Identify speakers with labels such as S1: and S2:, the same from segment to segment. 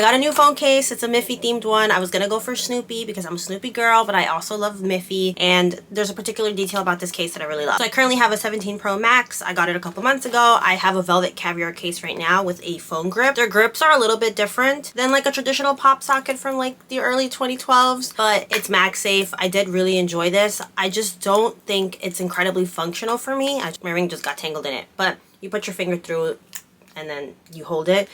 S1: got a new phone case. It's a Miffy themed one. I was gonna go for Snoopy because I'm a Snoopy girl, but I also love Miffy, and there's a particular detail about this case that I really love. So I currently have a 17 Pro Max. I got it a couple months ago. I have a velvet caviar case right now with a phone grip. Their grips are a little bit different than like a traditional Popsocket from like the early 2012s, but it's MagSafe. I did really enjoy this. I just don't think it's incredibly functional for me. My ring just got tangled in it, but you put your finger through it and then you hold it.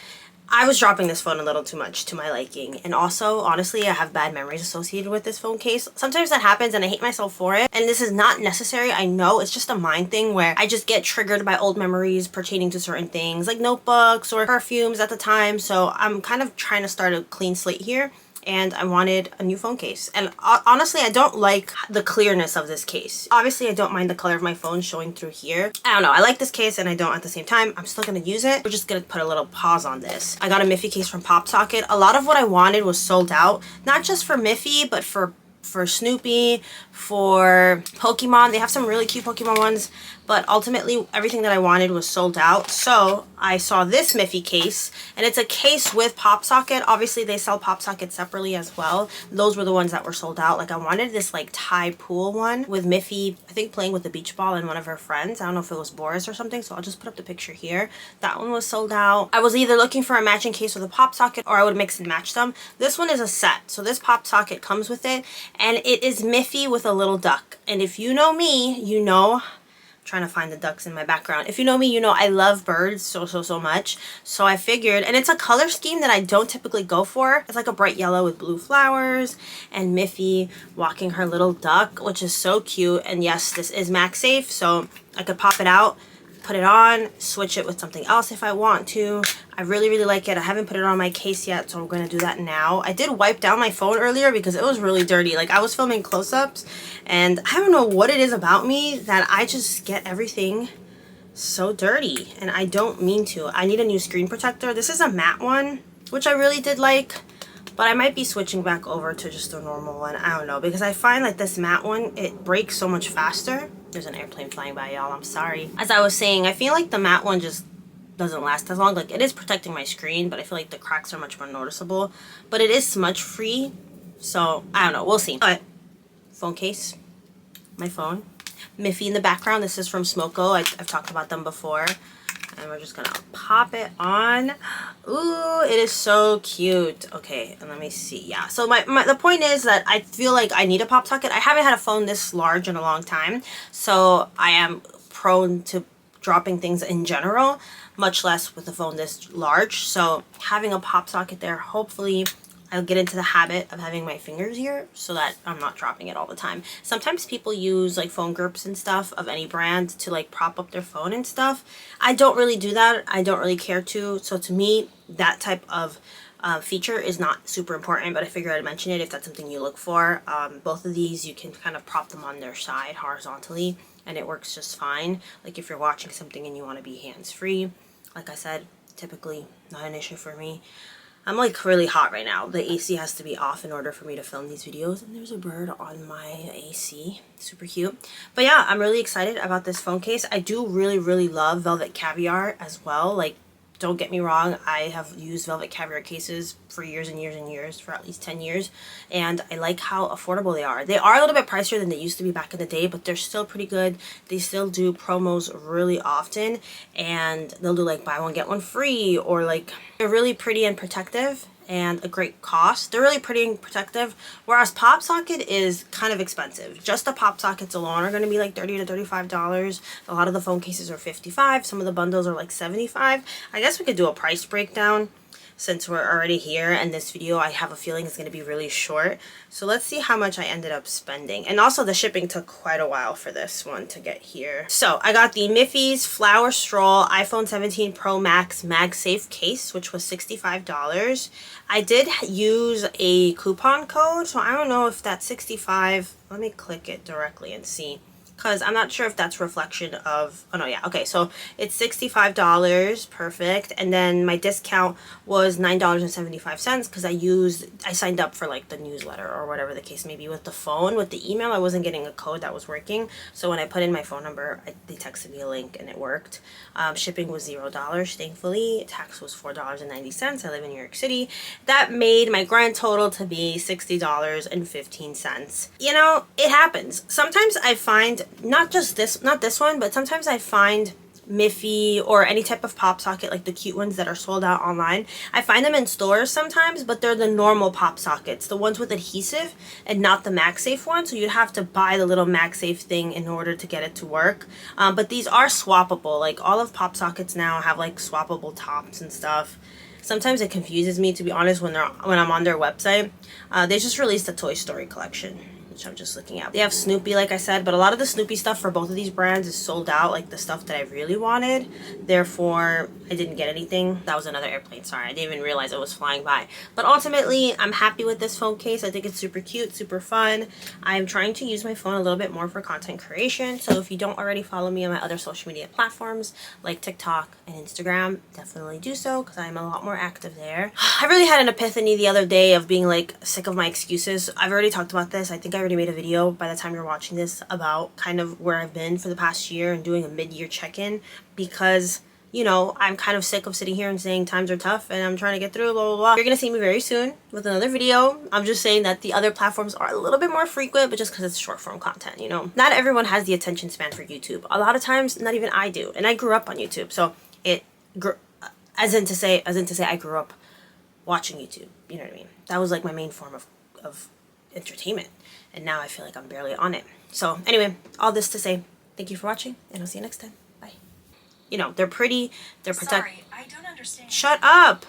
S1: I was dropping this phone a little too much to my liking, and also honestly I have bad memories associated with this phone case. Sometimes that happens and I hate myself for it, and this is not necessary. I know it's just a mind thing where I just get triggered by old memories pertaining to certain things like notebooks or perfumes at the time. So I'm kind of trying to start a clean slate here, and I wanted a new phone case. And honestly, I don't like the clearness of this case. Obviously, I don't mind the color of my phone showing through here. I don't know. I like this case and I don't at the same time. I'm still gonna use it. We're just gonna put a little pause on this. I got a Miffy case from Popsocket. A lot of what I wanted was sold out. Not just for Miffy, but for Snoopy, for Pokemon. They have some really cute Pokemon ones, but ultimately everything that I wanted was sold out. So I saw this Miffy case, and it's a case with Popsocket. Obviously they sell Popsocket separately as well. Those were the ones that were sold out. Like I wanted this like Thai pool one with Miffy, I think playing with the beach ball and one of her friends. I don't know if it was Boris or something, so I'll just put up the picture here. That one was sold out. I was either looking for a matching case with a Popsocket or I would mix and match them. This one is a set, so this Popsocket comes with it, and it is Miffy with a little duck. And if you know me, you know, trying to find the ducks in my background. If you know me, you know I love birds so much. So I figured, and it's a color scheme that I don't typically go for. It's like a bright yellow with blue flowers and Miffy walking her little duck, which is so cute. And yes, this is MagSafe, so I could pop it out, put it on, switch it with something else if I want to. I really like it. I haven't put it on my case yet, so I'm going to do that now. I did wipe down my phone earlier because it was really dirty. Like I was filming close-ups, and I don't know what it is about me that I just get everything so dirty, and I don't mean to. I need a new screen protector. This is a matte one, which I really did like, but I might be switching back over to just a normal one. I don't know, because I find like this matte one, it breaks so much faster. There's an airplane flying by, y'all. I'm sorry. As I was saying, I feel like the matte one just doesn't last as long. Like it is protecting my screen, but I feel like the cracks are much more noticeable. But it is smudge free, so I don't know. We'll see. But phone case, my phone. Miffy in the background. This is from Smoko. I've talked about them before. And we're just gonna pop it on. Ooh, it is so cute. Okay, and let me see. Yeah, so the point is that I feel like I need a Popsocket. I haven't had a phone this large in a long time, so I am prone to dropping things in general, much less with a phone this large. So having a Popsocket there, hopefully I'll get into the habit of having my fingers here so that I'm not dropping it all the time. Sometimes people use like phone grips and stuff of any brand to like prop up their phone and stuff. I don't really do that. I don't really care to. So to me, that type of feature is not super important, but I figured I'd mention it if that's something you look for. Both of these, you can kind of prop them on their side horizontally, and it works just fine. Like if you're watching something and you want to be hands-free, like I said, typically not an issue for me. I'm like really hot right now. The AC has to be off in order for me to film these videos. And there's a bird on my AC. Super cute. But yeah, I'm really excited about this phone case. I do really love velvet caviar as well. Like, don't get me wrong, I have used velvet caviar cases for years and years, for at least 10 years, and I like how affordable they are. They are a little bit pricier than they used to be back in the day, but they're still pretty good. They still do promos really often, and they'll do like buy one get one free, or like they're really pretty and protective and a great cost. They're really pretty and protective, whereas Popsocket is kind of expensive. Just the Popsockets alone are going to be like $30 to $35. A lot of the phone cases are $55. Some of the bundles are like $75. I guess we could do a price breakdown since we're already here, and this video I have a feeling is going to be really short. So let's see how much I ended up spending. And also the shipping took quite a while for this one to get here. So I got the Miffy's Flower Stroll iPhone 17 Pro Max MagSafe case, which was $65. I did use a coupon code, so I don't know if that's $65. Let me click it directly and see, because I'm not sure if that's reflection of, oh no, yeah, okay, so it's $65, perfect, and then my discount was $9.75 because I signed up for like the newsletter or whatever the case may be with the phone. With the email, I wasn't getting a code that was working, so when I put in my phone number, they texted me a link and it worked. Shipping was $0, thankfully. Tax was $4.90. I live in New York City. That made my grand total to be $60.15. You know, it happens. Sometimes I find, not this one, but sometimes I find Miffy or any type of Popsocket, like the cute ones that are sold out online. I find them in stores sometimes, but they're the normal Popsockets, the ones with adhesive and not the MagSafe one. So you'd have to buy the little MagSafe thing in order to get it to work. But these are swappable. Like all of Popsockets now have like swappable tops and stuff. Sometimes it confuses me, to be honest, when I'm on their website. They just released a Toy Story collection, which I'm just looking at. They have Snoopy, like I said, but a lot of the Snoopy stuff for both of these brands is sold out, like the stuff that I really wanted. Therefore, I didn't get anything. That was another airplane, sorry. I didn't even realize it was flying by. But ultimately, I'm happy with this phone case. I think it's super cute, super fun. I'm trying to use my phone a little bit more for content creation. So if you don't already follow me on my other social media platforms, like TikTok and Instagram, definitely do so, because I'm a lot more active there. I really had an epiphany the other day of being like sick of my excuses. I've already talked about this. I think I already made a video by the time you're watching this about kind of where I've been for the past year and doing a mid-year check-in, because, you know, I'm kind of sick of sitting here and saying times are tough and I'm trying to get through, blah, blah, blah. You're gonna see me very soon with another video. I'm just saying that the other platforms are a little bit more frequent, but just because it's short form content, you know. Not everyone has the attention span for YouTube. A lot of times, not even I do. And I grew up on YouTube, so as in to say I grew up watching YouTube, you know what I mean? That was like my main form of entertainment, and now I feel like I'm barely on it. So anyway, all this to say, thank you for watching, and I'll see you next time. Bye. You know, they're pretty, they're protect.
S2: Sorry, I don't understand.
S1: Shut up!